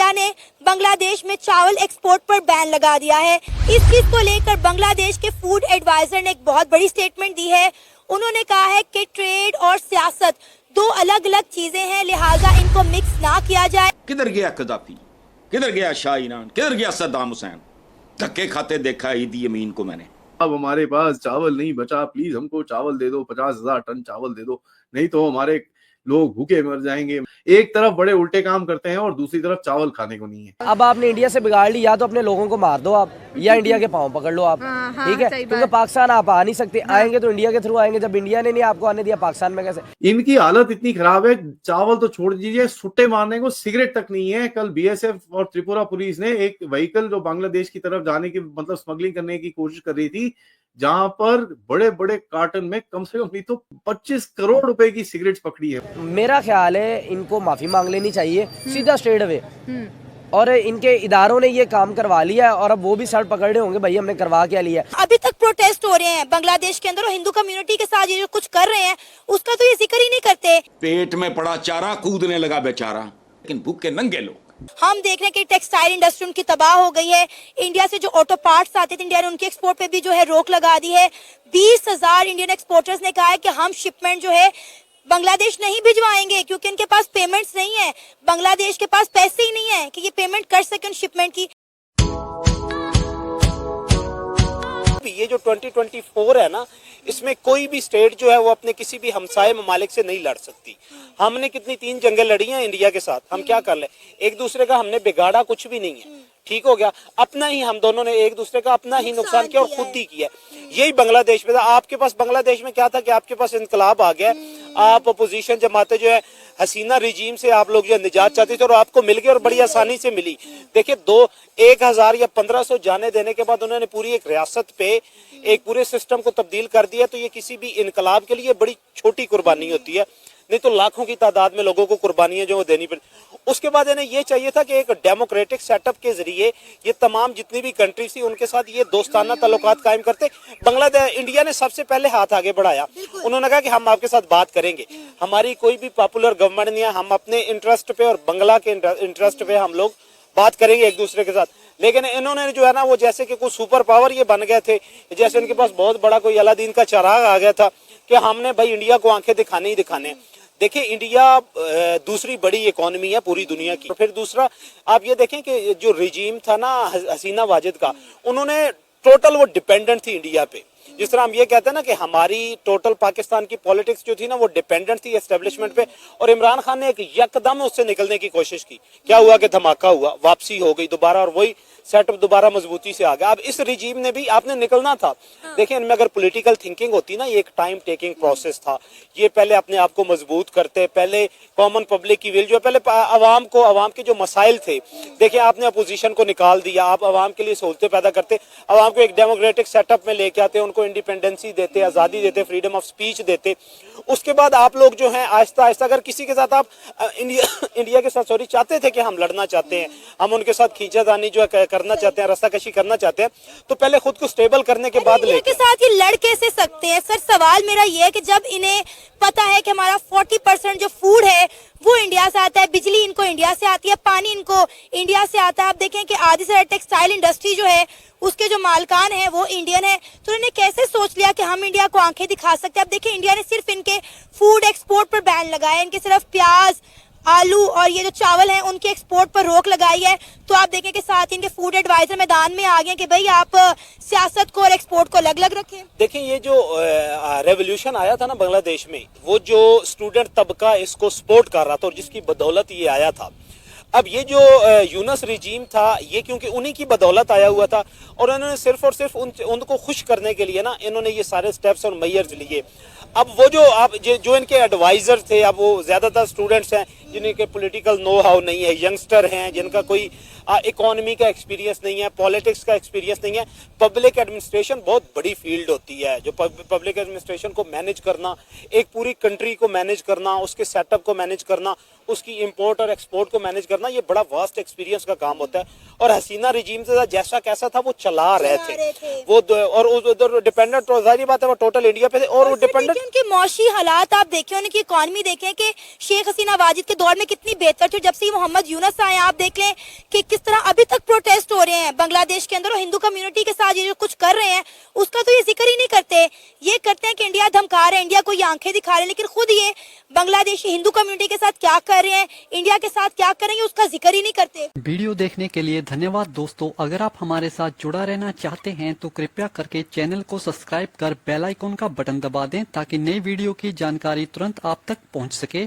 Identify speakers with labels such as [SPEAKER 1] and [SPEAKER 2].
[SPEAKER 1] India ने बांग्लादेश में चावल एक्सपोर्ट पर बैन लगा दिया है। इस चीज को लेकर बांग्लादेश के फूड एडवाइजर ने एक बहुत बड़ी स्टेटमेंट दी है। उन्होंने कहा है कि ट्रेड और सियासत दो अलग अलग चीजें हैं, लिहाजा इनको मिक्स ना किया जाए।
[SPEAKER 2] किधर गया कदाफी, किधर गया शाह ईरान, किधर गया सद्दाम हुसैन? धक्के खाते देखा ईदी अमीन को मैंने।
[SPEAKER 3] अब हमारे पास चावल नहीं बचा, प्लीज हमको चावल दे दो, 50,000 टन चावल दे दो, नहीं तो हमारे लोग भूखे मर जाएंगे। एक तरफ बड़े उल्टे काम करते हैं और दूसरी तरफ चावल खाने को नहीं है।
[SPEAKER 4] अब आपने इंडिया से बिगाड़ ली, या तो अपने लोगों को मार दो आप, या इंडिया के पाँव पकड़ लो आप। ठीक है, क्योंकि पाकिस्तान आप आ नहीं सकते, आएंगे तो इंडिया के थ्रू आएंगे। जब इंडिया ने नहीं आपको आने दिया, पाकिस्तान में कैसे?
[SPEAKER 3] इनकी हालत इतनी खराब है, चावल तो छोड़ दीजिए, सुट्टे मारने को सिगरेट तक नहीं है। कल बीएसएफ और त्रिपुरा पुलिस ने एक व्हीकल जो बांग्लादेश की तरफ जाने की मतलब स्मगलिंग करने की कोशिश कर रही थी, जहां पर बड़े बड़े कार्टन में कम से कम नहीं तो 25 करोड़ रुपए की सिगरेट पकड़ी है।
[SPEAKER 4] मेरा ख्याल है इनको माफी मांग लेनी चाहिए सीधा स्ट्रेट अवे। और इनके इदारों ने ये काम करवा लिया है और अब वो भी सर पकड़ रहे होंगे, भाई हमने करवा क्या लिया।
[SPEAKER 1] अभी तक प्रोटेस्ट हो रहे हैं बांग्लादेश के अंदर और हिंदू कम्युनिटी के साथ ये जो कुछ कर रहे हैं उसका तो ये जिक्र ही नहीं करते।
[SPEAKER 2] पेट में पड़ा चारा कूदने लगा बेचारा, लेकिन भूखे नंगे लोग।
[SPEAKER 1] हम देख रहे हैं कि टेक्सटाइल इंडस्ट्री उनकी तबाह हो गई है। इंडिया से जो ऑटो पार्ट्स आते थे, इंडिया ने उनके एक्सपोर्ट पे भी जो है रोक लगा दी है। 20,000 इंडियन एक्सपोर्टर्स ने कहा है कि हम शिपमेंट जो है बांग्लादेश नहीं भिजवाएंगे क्योंकि इनके पास पेमेंट्स नहीं है, बांग्लादेश के पास पैसे ही नहीं है कि ये पेमेंट कर सके उन शिपमेंट की।
[SPEAKER 5] ये जो 2024 है ना, इसमें कोई भी स्टेट जो है वो अपने किसी भी हमसाये ममालिक से नहीं लड़ सकती। हमने कितनी 3 जंगें लड़ी हैं इंडिया के साथ, हम क्या कर ले, एक दूसरे का हमने बिगाड़ा कुछ भी नहीं है। ठीक हो गया, अपना ही हम दोनों ने एक दूसरे का अपना ही नुकसान किया और खुद ही किया। यही बांग्लादेश में था। आपके पास बांग्लादेश में क्या था कि आपके पास इनकलाब आ गया, आप अपोजिशन जमाते जो है हसीना रिजीम से आप लोग जो निजात चाहते थे और आपको मिल गई और बड़ी आसानी से मिली। देखिए 1,000 या 1,500 जाने देने के बाद उन्होंने पूरी एक रियासत पे एक पूरे सिस्टम को तब्दील कर दिया। तो ये किसी भी इनकलाब के लिए बड़ी छोटी कुर्बानी होती है, नहीं तो लाखों की तादाद में लोगों को कुर्बानियां जो वो देनी पड़ी। उसके बाद इन्हें ये चाहिए था कि एक डेमोक्रेटिक सेटअप के जरिए ये तमाम जितनी भी कंट्रीज थी उनके साथ ये दोस्ताना ताल्लुकात कायम करते। बांग्लादेश इंडिया ने सबसे पहले हाथ आगे बढ़ाया, उन्होंने कहा कि हम आपके साथ बात करेंगे, हमारी कोई भी पॉपुलर गवर्नमेंट नहीं है, हम अपने इंटरेस्ट पे और बंगला के इंटरेस्ट पे हम लोग बात करेंगे एक दूसरे के साथ। लेकिन इन्होंने जो है ना वो जैसे कि कोई सुपर पावर ये बन गए थे, जैसे उनके पास बहुत बड़ा कोई अलादीन का चिराग आ गया था कि हमने भाई इंडिया को आंखें दिखाने ही दिखाने। देखिए इंडिया दूसरी बड़ी इकोनॉमी है पूरी दुनिया की। फिर दूसरा आप ये देखें कि जो रिजीम था ना हसीना वाजिद का, उन्होंने टोटल वो डिपेंडेंट थी इंडिया पे। जिस तरह हम ये कहते हैं ना कि हमारी टोटल पाकिस्तान की पॉलिटिक्स जो थी ना वो डिपेंडेंट थी एस्टेब्लिशमेंट पे, और इमरान खान ने एक यकदम उससे निकलने की कोशिश की। क्या हुआ कि धमाका हुआ, वापसी हो गई दोबारा और वही सेटअप दोबारा मजबूती से आ गया। अब इस रिजीम ने भी आपने निकलना था। देखिए इनमें अगर पॉलिटिकल थिंकिंग होती ना, ये एक टाइम टेकिंग प्रोसेस था। ये पहले अपने आप को मजबूत करते, पहले कॉमन पब्लिक की विल जो है, पहले आवाम के जो मसाइल थे, देखिए आपने अपोजिशन को निकाल दिया, आप आवाम के लिए सहूलतें पैदा करते, आवाम को एक डेमोक्रेटिक सेटअप में लेके आते, उनको इंडिपेंडेंसी देते, आज़ादी देते, फ्रीडम ऑफ स्पीच देते। उसके बाद आप लोग जो हैं आहिस्ता आहिस्ता अगर किसी के साथ आप इंडिया के साथ चाहते थे कि हम लड़ना चाहते हैं, हम उनके साथ खींचातानी जो है करना चाहते हैं, रस्साकशी करना चाहते हैं, तो पहले खुद को स्टेबल करने के बाद
[SPEAKER 1] के साथ ये लड़ कैसे सकते हैं? सर सवाल मेरा ये है कि जब इन्हें पता है कि हमारा 40% जो फूड है वो इंडिया से आता है, बिजली इनको इंडिया से आती है, पानी इनको इंडिया से आता है। आप देखें कि आधी से टेक्सटाइल इंडस्ट्री जो है उसके जो मालकान है वो इंडियन है, तो उन्होंने कैसे सोच लिया कि हम इंडिया को आंखें दिखा सकते हैं? अब देखिए इंडिया ने सिर्फ इनके फूड एक्सपोर्ट पर बैन लगाया, इनके सिर्फ प्याज, आलू और ये जो चावल है उनके एक्सपोर्ट पर रोक लगाई है। तो आप देखें कि साथ ही इनके फूड एडवाइजर मैदान में आ गए कि भाई आप सियासत को और एक्सपोर्ट को अलग अलग रखें।
[SPEAKER 5] देखिए ये जो रेवोल्यूशन आया था ना बांग्लादेश में, वो जो स्टूडेंट तबका इसको सपोर्ट कर रहा था और जिसकी बदौलत ये आया था। अब ये जो यूनस रिजीम था ये क्योंकि उन्हीं की बदौलत आया हुआ था और उन्होंने सिर्फ और सिर्फ उनको खुश करने के लिए ना इन्होंने ये सारे स्टेप्स और मेजर्स लिए। अब वो जो इनके एडवाइजर थे, अब वो ज्यादातर स्टूडेंट्स हैं जिनके पॉलिटिकल नो हाउ नहीं है, यंगस्टर हैं जिनका कोई इकोनॉमी का एक्सपीरियंस नहीं है, पॉलिटिक्स का एक्सपीरियंस नहीं है। पब्लिक एडमिनिस्ट्रेशन बहुत बड़ी फील्ड होती है, जो पब्लिक एडमिनिस्ट्रेशन को मैनेज करना, एक पूरी कंट्री को मैनेज करना, उसके सेटअप को मैनेज करना, उसकी इंपोर्ट और एक्सपोर्ट को मैनेज करना, ये बड़ा वास्ट एक्सपीरियंस का काम होता है। اور حسینہ رجیم سے جیسا کیسا تھا وہ چلا رہے
[SPEAKER 1] رہے
[SPEAKER 5] تھے
[SPEAKER 1] تھے۔
[SPEAKER 5] وہ اور ادھر ڈیپینڈنٹ تو ظاہری بات ہے وہ ٹوٹل انڈیا پہ تھے اور وہ ڈیپینڈنٹ
[SPEAKER 1] ان کے معاشی حالات آپ دیکھیں، ان کی اکانومی دیکھیں کہ شیخ حسینہ واجد کے دور میں کتنی بہتر تھی، جب سے محمد یونس آئے آپ دیکھ لیں کہ کس طرح ابھی تک پروٹیسٹ ہو رہے ہیں بنگلہ دیش کے اندر، اور ہندو کمیونٹی کے ساتھ یہ جو کچھ کر رہے ہیں اس کا تو یہ ذکر ہی نہیں کرتے۔ یہ کرتے ہیں کہ انڈیا دھمکا رہے ہیں، انڈیا کو یہ آنکھیں دکھا رہے ہیں، لیکن خود یہ بنگلہ دیشی ہندو کمیونٹی کے ساتھ کیا کر رہے ہیں، انڈیا کے ساتھ کیا کریں گے، اس کا ذکر ہی نہیں کرتے۔
[SPEAKER 6] ویڈیو دیکھنے کے لیے دھنیہ واد دوستو، اگر آپ ہمارے ساتھ جڑا رہنا چاہتے ہیں تو کرپیا کر کے چینل کو سبسکرائب کر بیل آئیکن کا بٹن دبا دیں تاکہ نئی ویڈیو کی جانکاری ترنت آپ تک پہنچ سکے۔